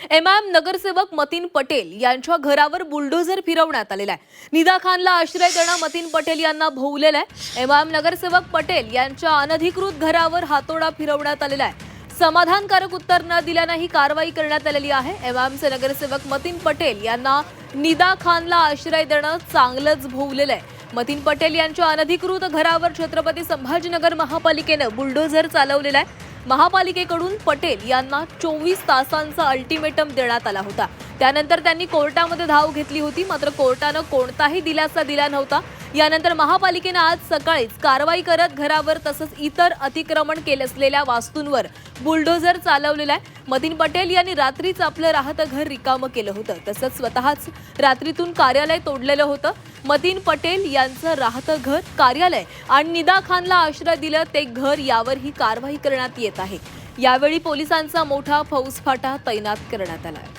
MIM नगरसेवक मतीन पटेल यांच्या घरावर बुलडोझर फिरवण्यात आलेला आहे। निदा खानला आश्रय देणं मतीन पटेल यांना भोवलेलं आहे। एमआयएम नगरसेवक पटेल यांच्या अनधिकृत घरावर हातोडा फिरवण्यात आलेला आहे। समाधानकारक उत्तर न दिल्यानं ही कारवाई करण्यात आलेली आहे। एमआयएमचे नगरसेवक मतीन पटेल यांना निदा खानला आश्रय देणं चांगलंच भोवलेलं आहे। मतीन पटेल यांच्या अनधिकृत घरावर छत्रपती संभाजीनगर महापालिकेनं बुलडोझर चालवलेला आहे। महापालिकेकडून पटेल यांना 24 तासांचा अल्टिमेटम देण्यात आला होता। त्यानंतर त्यांनी कोर्टामध्ये धाव घेतली होती, मात्र कोर्टानं कोणताही दिलासा दिला नव्हता। यानंतर महापालिकेनं आज सकाळीच कारवाई करत घरावर तसंच इतर अतिक्रमण केले असलेल्या वास्तूंवर बुलडोझर चालवलेला आहे। मतीन पटेल यांनी रात्रीच आपलं राहतं घर रिकामं केलं होतं, तसंच स्वतःच रात्रीतून कार्यालय तोडलेलं होतं। मतीन पटेल यांचं राहतं घर, कार्यालय आणि निदा खानला आश्रय दिलं ते घर यावर ही कारवाई करण्यात येत आहे। यावेळी पोलिसांचा मोठा फौजफाटा तैनात करण्यात आला आहे।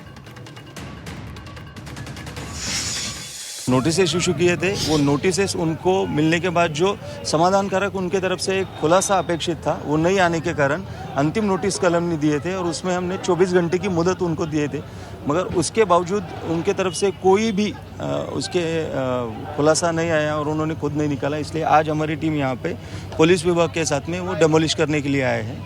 नोटिसेस इशू किए थे, वो नोटिसेस उनको मिलने के बाद जो समाधानकारक उनके तरफ से एक खुलासा अपेक्षित था वो नहीं आने के कारण अंतिम नोटिस कलम ने दिए थे और उसमें हमने 24 घंटे की मुदत उनको दिए थे, मगर उसके बावजूद उनके तरफ से कोई भी उसके खुलासा नहीं आया और उन्होंने खुद नहीं निकाला। इसलिए आज हमारी टीम यहाँ पे पुलिस विभाग के साथ में वो डेमोलिश करने के लिए आए हैं।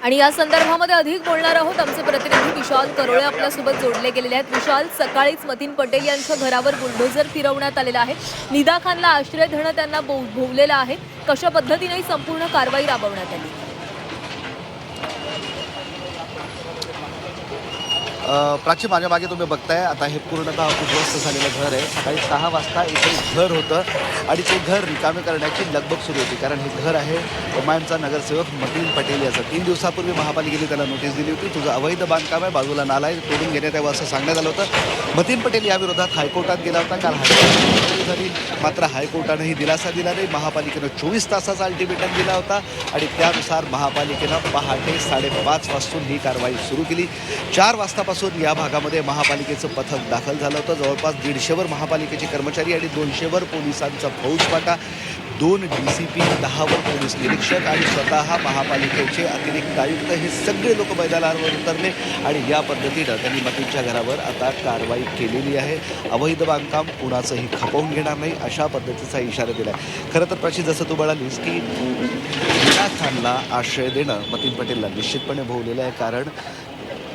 आणि या संदर्भामध्ये अधिक बोलणार आहोत आमचे प्रतिनिधी विशाल करोळे आपल्यासोबत जोडले गेलेले आहेत। विशाल, सकाळीच मतीन पटेल यांच्या घरावर बुलडोझर फिरवण्यात आलेला आहे। निदा खानला आश्रय देणं त्यांना भोवलेलं आहे। कशा पद्धतीने ही संपूर्ण कारवाई राबवण्यात आली? प्राची, माझ्या मागे तुम्ही बघताय आता हे पूर्णतः उद्ध्वस्त झालेलं घर आहे। सकाळी 6 वाजता इथे घर होतं आणि ते घर रिकामे करण्याची लगबग सुरू होती, कारण हे घर आहे एमआयएमचा नगरसेवक मतीन पटेल याचं। 3 दिवसापूर्वी महापालिकेने त्याला नोटीस दिली होती, तुझं अवैध बांधकाम आहे, बाजूला नाला आहे, तोडून घेण्यात यावं असं सांगण्यात आलं होतं। मतीन पटेल याविरोधात हायकोर्टात गेला होता, काल हायकोर्टात झाली, मात्र हायकोर्टानेही दिलासा दिला नाही। महापालिकेनं 24 तासाचा अल्टिमेटम दिला होता आणि त्यानुसार महापालिकेनं पहाटे 5:30 वाजून ही कारवाई सुरू केली। 4 वाजतापासून या भागामध्ये महापालिकेचं पथक दाखल झालं होतं। जवळपास 150वर महापालिकेचे कर्मचारी आणि 200वर पोलिसांचा फौजफाटा, 2 DCP, 10वर पोलीस निरीक्षक आणि स्वतः महापालिकेचे अतिरिक्त आयुक्त हे सगळे लोक मैदानावर उतरले आणि या पद्धतीनं त्यांनी मतींच्या घरावर आता कारवाई केलेली आहे। अवैध बांधकाम कुणाचंही खपवून घेणार नाही अशा पद्धतीचा इशारा दिला आहे। खरं तर प्राची, जसं तू म्हणालीस की निदा खानला आश्रय देणं मतीन पटेलला निश्चितपणे भोवलेलं आहे, कारण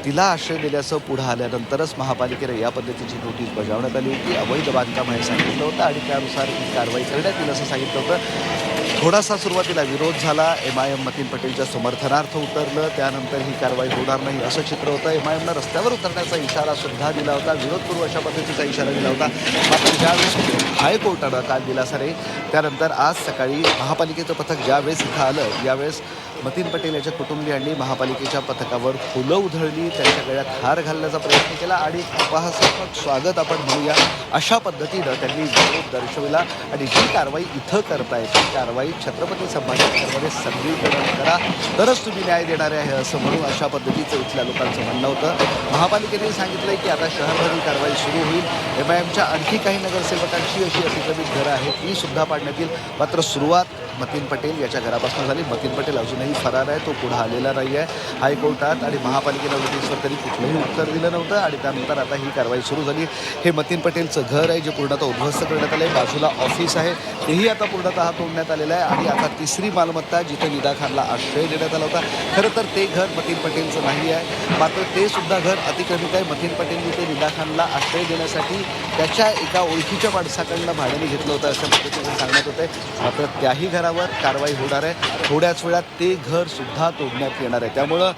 तिला आश्रय दिल्याचं पुढं आल्यानंतरच महापालिकेने या पद्धतीची नोटीस बजावण्यात आली होती। अवैध बांधकाम हे सांगितलं होतं आणि त्यानुसार ही कारवाई करण्यात येईल असं सांगितलं होतं। थोडासा सुरुवातीला विरोध झाला, एमआयएम मतीन पटेलच्या समर्थनार्थ उतरलं, त्यानंतर ही कारवाई होणार नाही असं चित्र होतं। एमआयएमनं रस्त्यावर उतरण्याचा इशारा सुद्धा दिला होता, विरोध करू अशा पद्धतीचा इशारा दिला होता, मात्र ज्यावेळेस हायकोर्टानं काल दिलासा नाही, त्यानंतर आज सकाळी महापालिकेचं पथक ज्यावेळेस इथं आलं, यावेळेस मतीन पटेल याच्या कुटुंबियांनी महापालिकेच्या पथकावर फुलं उधळली, त्यांच्या गळ्यात हार घालण्याचा प्रयत्न केला आणि उपहासात्मक स्वागत आपण म्हणूया अशा पद्धतीनं त्यांनी विरोध दर्शविला। आणि जी कारवाई इथं करताय ती कारवाई छत्रपती संभाजीनगरमध्ये सगळीकडे करा, तरच तुम्ही न्याय देणारे आहे असं म्हणून अशा पद्धतीचं इथल्या लोकांचं म्हणणं होतं। महापालिकेने सांगितलंय की आता शहरभर ही कारवाई सुरू होईल। एमआयएमच्या आणखी काही नगरसेवकांची अशी अतिक्रमित घरं आहेत ती सुद्धा पाडण्यात येईल, मात्र सुरुवात मतीन पटेल याच्या घरापासून झाली। मतीन पटेल अजूनही फरार आहे, तो पुढे आलेला नाही आहे। हायकोर्टात आणि महापालिकेनं नोटीसवर तरी कुठलंही उत्तर दिलं नव्हतं आणि त्यानंतर आता ही कारवाई सुरू झाली। हे मतीन पटेलचं घर आहे जे पूर्णतः उद्ध्वस्त करण्यात आलं आहे, बाजूला ऑफिस आहे तेही आता पूर्णतः तोडण्यात आलेलं आहे आणि आता तिसरी मालमत्ता जिथे निदा खानला आश्रय देण्यात आला होता, खरं तर ते घर मतीन पटेलचं नाही आहे, मात्र ते सुद्धा घर अतिक्रमित आहे। मतीन पटेलने ते निदा खानला आश्रय देण्यासाठी त्याच्या एका ओळखीच्या माणसाकडनं भाड्याने घेतलं होतं असं पद्धतीने सांगण्यात होतं, मात्र त्याही घरावर कारवाई होणार आहे। थोड्याच वेळात ते घर सुद्धा तोडण्यात येणार आहे। त्यामुळं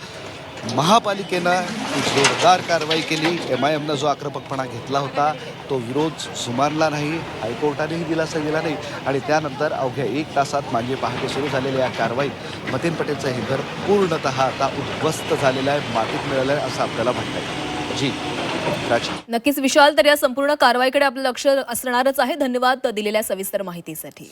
महापालिकेनं जोरदार कारवाई केली। एमआयएमनं जो आक्रमकपणा घेतला होता तो विरोध सुमारला नाही, हायकोर्टानेही दिलासा दिला नाही आणि त्यानंतर अवघ्या 1 तासात मागे पहाटे सुरू झालेल्या या कारवाईत मतीन पटेलचं हे घर पूर्णतः आता उद्ध्वस्त झालेलं आहे, मातीत मिळालं आहे असं आपल्याला म्हणता येईल। जी प्राची, नक्कीच विशाल, तर या संपूर्ण कारवाईकडे आपलं लक्ष असणारच आहे। धन्यवाद दिलेल्या सविस्तर माहितीसाठी।